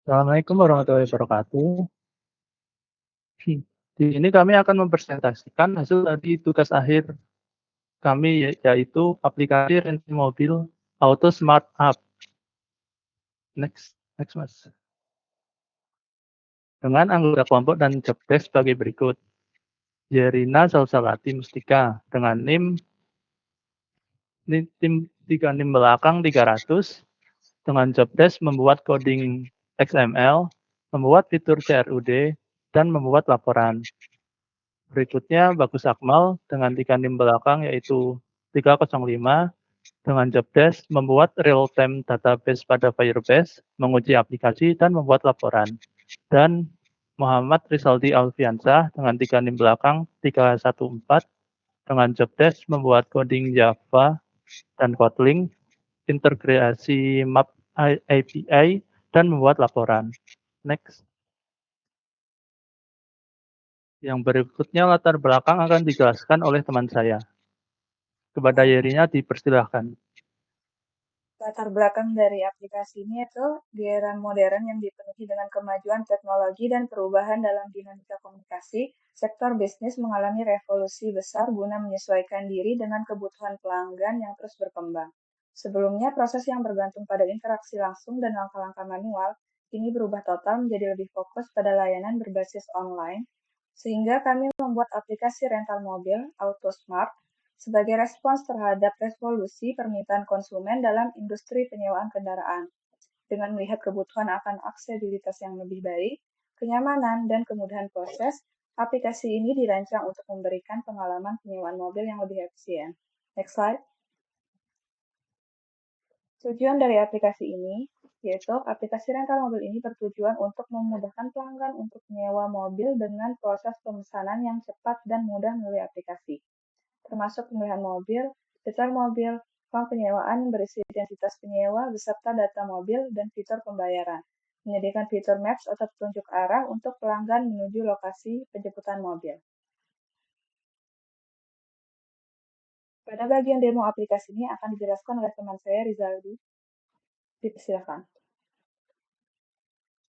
Assalamualaikum warahmatullahi wabarakatuh. Di sini kami akan mempresentasikan hasil dari tugas akhir kami, yaitu aplikasi rental mobil Auto Smart App. Next, next Mas. Dengan anggota kelompok dan job desk sebagai berikut. Yerina Salsawati Mustika dengan tim 3 NIM belakang 300 dengan job desk membuat coding XML, membuat fitur CRUD, dan membuat laporan. Berikutnya Bagus Akmal dengan 3 NIM belakang yaitu 305 dengan job desk membuat real-time database pada Firebase, menguji aplikasi, dan membuat laporan. Dan Muhammad Rizaldi Alfiansah dengan 3 NIM belakang 314 dengan job desk membuat coding Java dan Kotlin, integrasi map API, dan membuat laporan. Next. Yang berikutnya latar belakang akan dijelaskan oleh teman saya. Kepada Yerinya dipersilahkan. Latar belakang dari aplikasi ini itu di era modern yang dipenuhi dengan kemajuan teknologi dan perubahan dalam dinamika komunikasi, sektor bisnis mengalami revolusi besar guna menyesuaikan diri dengan kebutuhan pelanggan yang terus berkembang. Sebelumnya, proses yang bergantung pada interaksi langsung dan langkah-langkah manual kini berubah total menjadi lebih fokus pada layanan berbasis online, sehingga kami membuat aplikasi rental mobil AutoSmart sebagai respons terhadap revolusi permintaan konsumen dalam industri penyewaan kendaraan. Dengan melihat kebutuhan akan aksesibilitas yang lebih baik, kenyamanan, dan kemudahan proses, aplikasi ini dirancang untuk memberikan pengalaman penyewaan mobil yang lebih efisien. Next slide. Tujuan dari aplikasi ini, yaitu aplikasi rental mobil ini bertujuan untuk memudahkan pelanggan untuk menyewa mobil dengan proses pemesanan yang cepat dan mudah melalui aplikasi, termasuk pemilihan mobil, detail mobil, form penyewaan yang berisi identitas penyewa beserta data mobil dan fitur pembayaran, menyediakan fitur Maps atau petunjuk arah untuk pelanggan menuju lokasi penjemputan mobil. Pada bagian demo aplikasi ini akan dijelaskan oleh teman saya Rizaldi. Dipersilakan.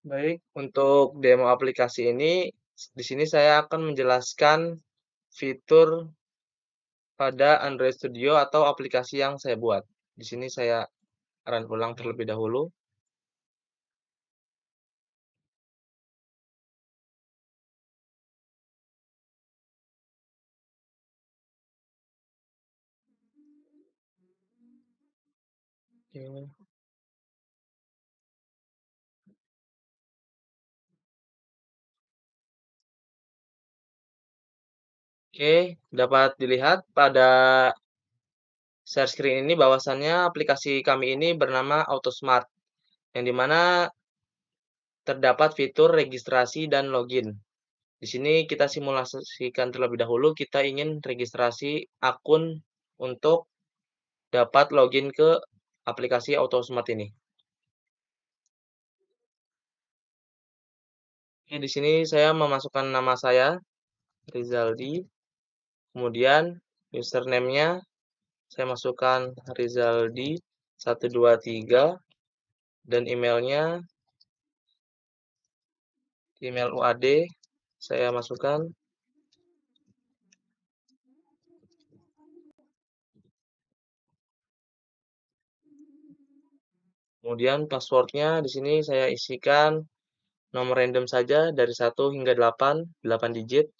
Baik, untuk demo aplikasi ini, di sini saya akan menjelaskan fitur pada Android Studio atau aplikasi yang saya buat. Di sini saya run ulang terlebih dahulu. Oke, dapat dilihat pada share screen ini bahwasannya aplikasi kami ini bernama AutoSmart, yang dimana terdapat fitur registrasi dan login. Di sini kita simulasikan terlebih dahulu, kita ingin registrasi akun untuk dapat login ke aplikasi AutoSmart ini. Oke, di sini saya memasukkan nama saya, Rizaldi. Kemudian username-nya saya masukkan Rizaldi123 dan emailnya email UAD saya masukkan. Kemudian passwordnya di sini saya isikan nomor random saja dari 1 hingga 8, 8 digit.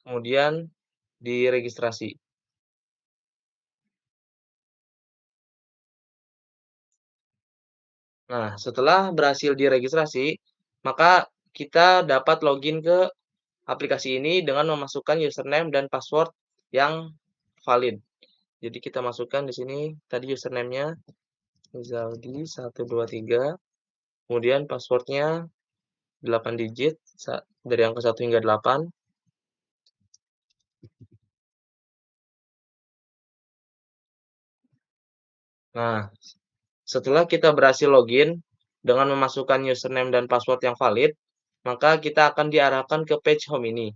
Kemudian diregistrasi. Nah, setelah berhasil diregistrasi, maka kita dapat login ke aplikasi ini dengan memasukkan username dan password yang valid. Jadi kita masukkan di sini tadi username-nya Rizaldi123, kemudian passwordnya 8 digit dari angka 1 hingga 8. Nah, setelah kita berhasil login dengan memasukkan username dan password yang valid, maka kita akan diarahkan ke page home ini.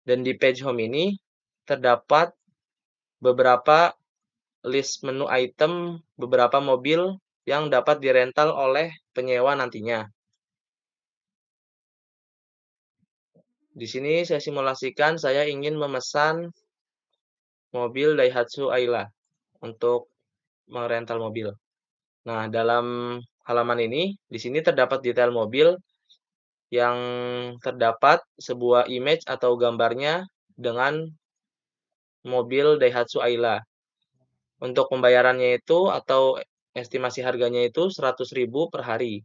Dan di page home ini terdapat beberapa list menu item beberapa mobil yang dapat dirental oleh penyewa nantinya. Di sini saya simulasikan saya ingin memesan mobil Daihatsu Ayla untuk merental mobil. Nah, dalam halaman ini, di sini terdapat detail mobil yang terdapat sebuah image atau gambarnya dengan mobil Daihatsu Ayla. Untuk pembayarannya itu atau estimasi harganya itu 100.000 per hari.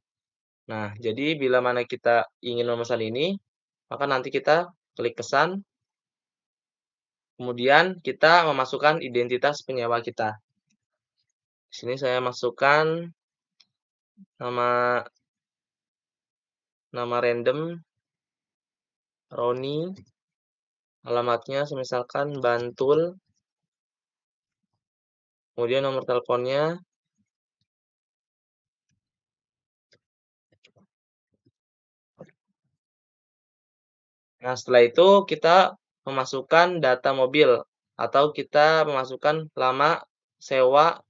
Nah, jadi bila mana kita ingin memesan ini, maka nanti kita klik pesan, kemudian kita memasukkan identitas penyewa kita. Di sini saya masukkan nama random, Roni, alamatnya misalkan Bantul, kemudian nomor teleponnya. Nah, setelah itu kita memasukkan data mobil atau kita memasukkan lama sewa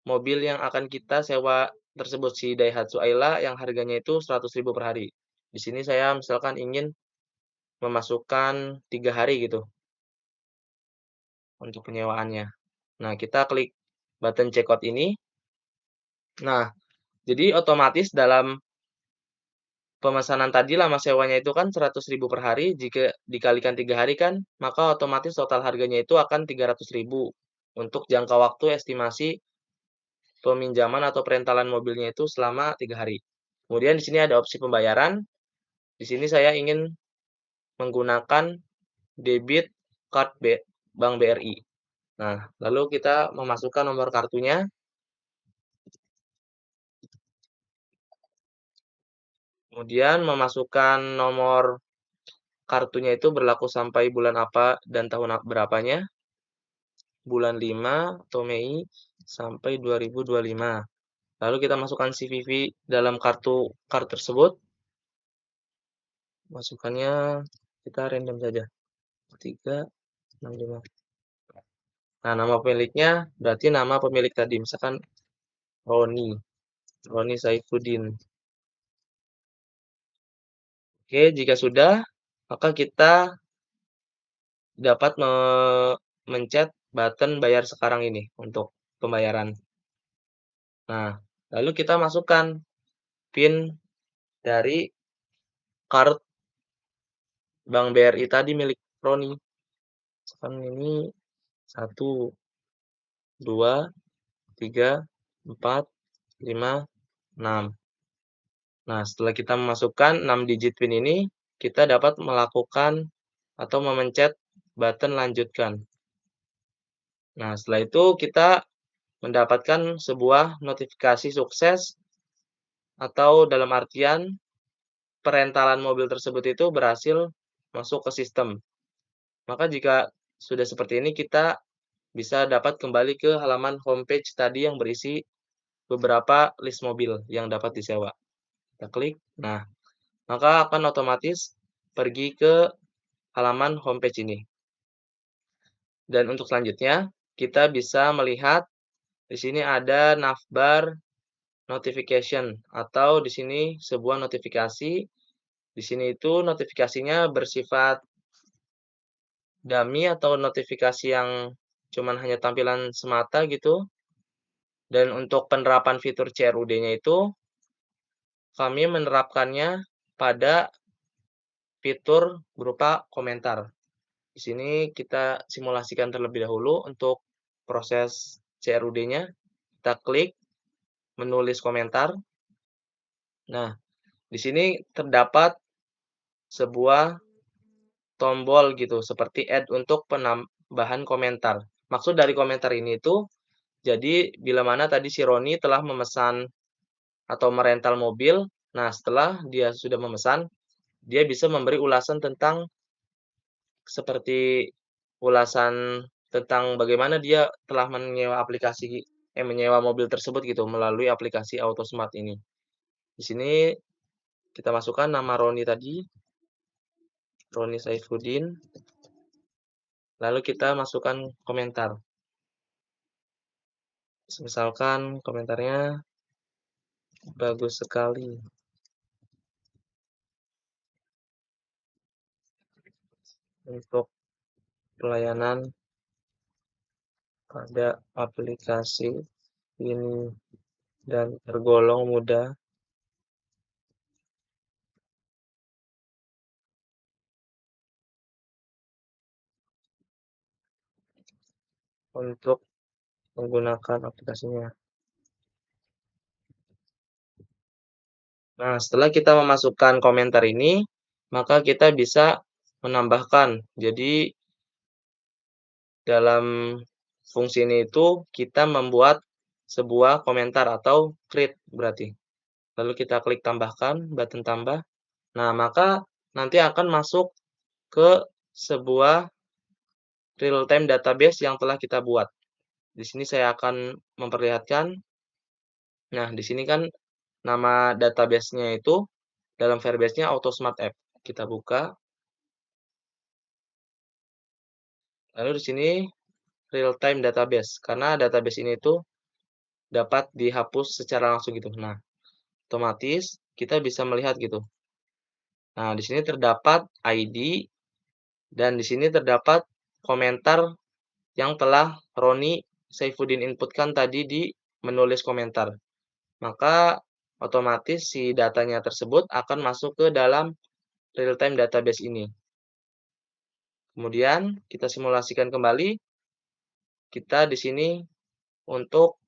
mobil yang akan kita sewa tersebut, si Daihatsu Ayla yang harganya itu 100.000 per hari. Di sini saya misalkan ingin memasukkan 3 hari gitu untuk penyewaannya. Nah, kita klik button checkout ini. Nah, jadi otomatis dalam pemesanan tadi lama sewanya itu kan 100.000 per hari, jika dikalikan 3 hari kan, maka otomatis total harganya itu akan 300.000 untuk jangka waktu estimasi peminjaman atau perentalan mobilnya itu selama 3 hari. Kemudian di sini ada opsi pembayaran. Di sini saya ingin menggunakan debit card Bank BRI. Nah, lalu kita memasukkan nomor kartunya. Kemudian memasukkan nomor kartunya itu berlaku sampai bulan apa dan tahun berapanya. Bulan 5 atau Mei sampai 2025. Lalu kita masukkan CVV dalam kartu tersebut. Masukannya kita random saja. 365. Nah, nama pemiliknya berarti nama pemilik tadi, misalkan Roni Saifuddin. Oke, jika sudah, maka kita dapat mencet button bayar sekarang ini untuk pembayaran. Nah, lalu kita masukkan PIN dari card Bank BRI tadi milik Roni. Misalkan ini 1, 2, 3, 4, 5, 6. Nah, setelah kita memasukkan 6 digit PIN ini, kita dapat melakukan atau memencet button lanjutkan. Nah, setelah itu kita mendapatkan sebuah notifikasi sukses atau dalam artian perentalan mobil tersebut itu berhasil masuk ke sistem. Maka jika sudah seperti ini, kita bisa dapat kembali ke halaman homepage tadi yang berisi beberapa list mobil yang dapat disewa. Kita klik. Nah, maka akan otomatis pergi ke halaman homepage ini. Dan untuk selanjutnya, kita bisa melihat di sini ada navbar notification atau di sini sebuah notifikasi. Di sini itu notifikasinya bersifat dummy atau notifikasi yang cuman hanya tampilan semata gitu. Dan untuk penerapan fitur CRUD-nya itu kami menerapkannya pada fitur berupa komentar. Di sini kita simulasikan terlebih dahulu untuk proses CRUD-nya. Kita klik menulis komentar. Nah, di sini terdapat sebuah tombol gitu seperti add untuk penambahan komentar. Maksud dari komentar ini itu jadi bila mana tadi si Roni telah memesan atau merental mobil, nah setelah dia sudah memesan, dia bisa memberi ulasan tentang seperti ulasan tentang bagaimana dia telah menyewa mobil tersebut gitu melalui aplikasi Autosmart ini. Di sini kita masukkan nama Roni tadi, Roni Saifuddin. Lalu kita masukkan komentar. Misalkan komentarnya bagus sekali untuk pelayanan pada aplikasi ini dan tergolong mudah untuk menggunakan aplikasinya. Nah, setelah kita memasukkan komentar ini, maka kita bisa menambahkan. Jadi, dalam fungsi ini itu kita membuat sebuah komentar atau create berarti. Lalu kita klik tambahkan, button tambah. Nah, maka nanti akan masuk ke sebuah real-time database yang telah kita buat. Di sini saya akan memperlihatkan. Nah, di sini kan nama database-nya itu dalam Firebase-nya AutoSmart App. Kita buka. Lalu di sini real-time database, karena database ini tuh dapat dihapus secara langsung gitu. Nah, otomatis kita bisa melihat gitu. Nah, di sini terdapat ID dan di sini terdapat komentar yang telah Roni Saifuddin inputkan tadi di menulis komentar. Maka otomatis si datanya tersebut akan masuk ke dalam real-time database ini. Kemudian kita simulasikan kembali. Kita di sini untuk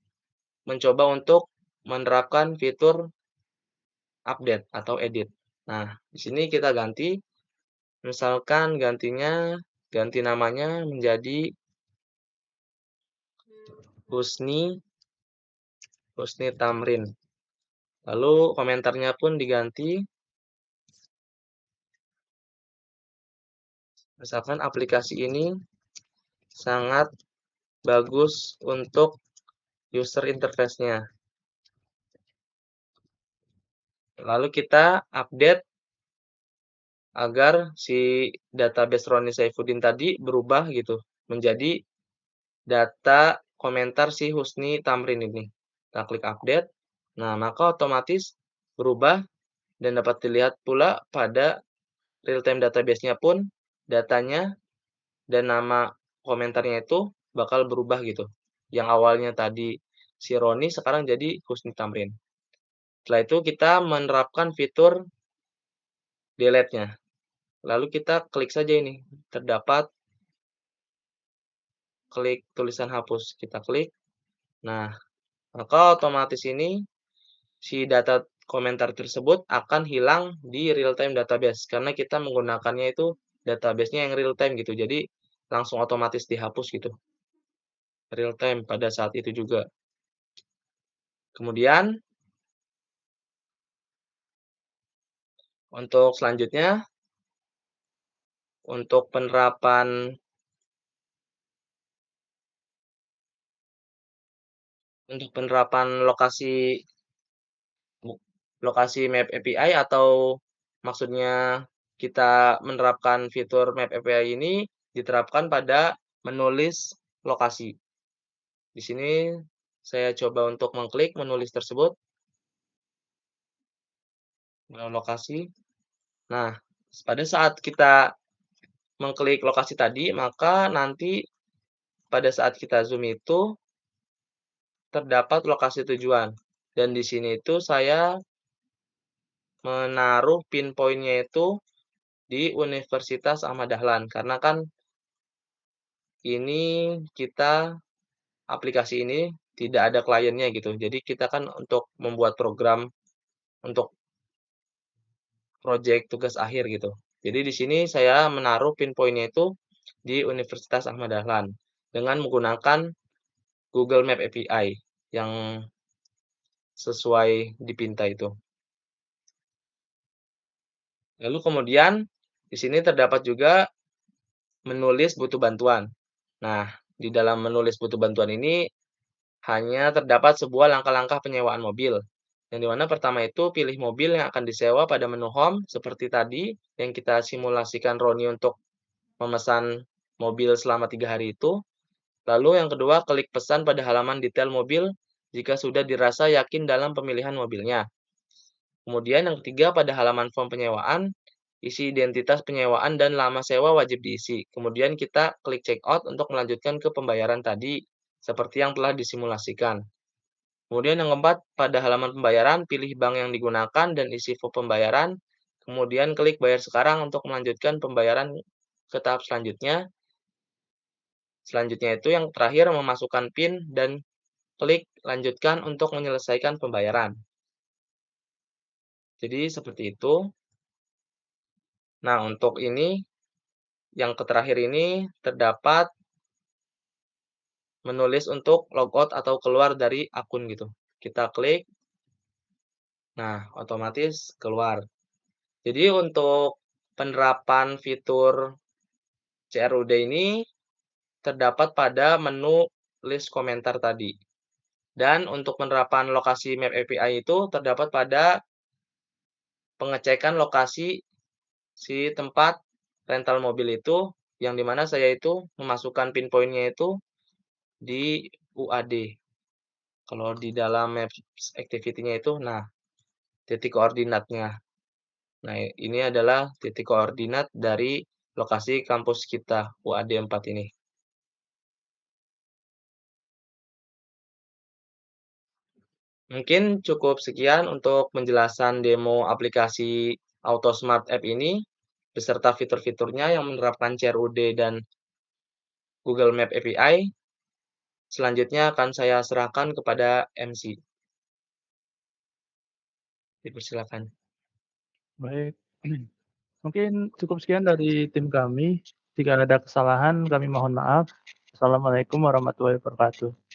mencoba untuk menerapkan fitur update atau edit. Nah, di sini kita ganti, misalkan ganti namanya menjadi Husni Tamrin. Lalu komentarnya pun diganti, misalkan aplikasi ini sangat bagus untuk user interface-nya. Lalu kita update agar si database Roni Saifuddin tadi berubah gitu menjadi data komentar si Husni Tamrin ini. Kita klik update. Nah, maka otomatis berubah dan dapat dilihat pula pada real-time database-nya pun datanya dan nama komentarnya itu bakal berubah gitu. Yang awalnya tadi si Roni sekarang jadi Husni Tamrin. Setelah itu kita menerapkan fitur delete-nya. Lalu kita klik saja ini. Terdapat klik tulisan hapus. Kita klik. Nah, maka otomatis ini si data komentar tersebut akan hilang di real-time database karena kita menggunakannya itu database-nya yang real-time gitu. Jadi langsung otomatis dihapus gitu. Real-time pada saat itu juga. Kemudian untuk selanjutnya untuk penerapan lokasi Map API atau maksudnya kita menerapkan fitur Map API ini diterapkan pada menulis lokasi. Di sini saya coba untuk mengklik menulis tersebut. Lokasi. Nah, pada saat kita mengklik lokasi tadi, maka nanti pada saat kita zoom itu terdapat lokasi tujuan. Dan di sini itu saya menaruh pinpoint-nya itu di Universitas Ahmad Dahlan karena kan ini aplikasi ini tidak ada kliennya gitu. Jadi kita kan untuk membuat program untuk project tugas akhir gitu. Jadi di sini saya menaruh pinpoint-nya itu di Universitas Ahmad Dahlan dengan menggunakan Google Map API yang sesuai dipinta itu. Lalu kemudian di sini terdapat juga menulis butuh bantuan. Nah, di dalam menulis butuh bantuan ini hanya terdapat sebuah langkah-langkah penyewaan mobil. Yang dimana pertama itu pilih mobil yang akan disewa pada menu home seperti tadi yang kita simulasikan Roni untuk memesan mobil selama 3 hari itu. Lalu yang kedua, klik pesan pada halaman detail mobil jika sudah dirasa yakin dalam pemilihan mobilnya. Kemudian yang ketiga, pada halaman form penyewaan, isi identitas penyewaan dan lama sewa wajib diisi. Kemudian kita klik checkout untuk melanjutkan ke pembayaran tadi, seperti yang telah disimulasikan. Kemudian yang keempat, pada halaman pembayaran, pilih bank yang digunakan dan isi form pembayaran. Kemudian klik bayar sekarang untuk melanjutkan pembayaran ke tahap selanjutnya. Selanjutnya itu yang terakhir, memasukkan PIN dan klik lanjutkan untuk menyelesaikan pembayaran. Jadi seperti itu. Nah, untuk ini, yang terakhir ini terdapat menulis untuk logout atau keluar dari akun gitu. Kita klik, nah otomatis keluar. Jadi untuk penerapan fitur CRUD ini terdapat pada menu list komentar tadi. Dan untuk penerapan lokasi Map API itu terdapat pada pengecekan lokasi si tempat rental mobil itu, yang dimana saya itu memasukkan pinpointnya itu di UAD. Kalau di dalam Maps activity-nya itu, nah titik koordinatnya. Nah, ini adalah titik koordinat dari lokasi kampus kita, UAD 4 ini. Mungkin cukup sekian untuk penjelasan demo aplikasi AutoSmart App ini, beserta fitur-fiturnya yang menerapkan CRUD dan Google Map API. Selanjutnya akan saya serahkan kepada MC. Dipersilakan. Baik. Mungkin cukup sekian dari tim kami. Jika ada kesalahan, kami mohon maaf. Assalamualaikum warahmatullahi wabarakatuh.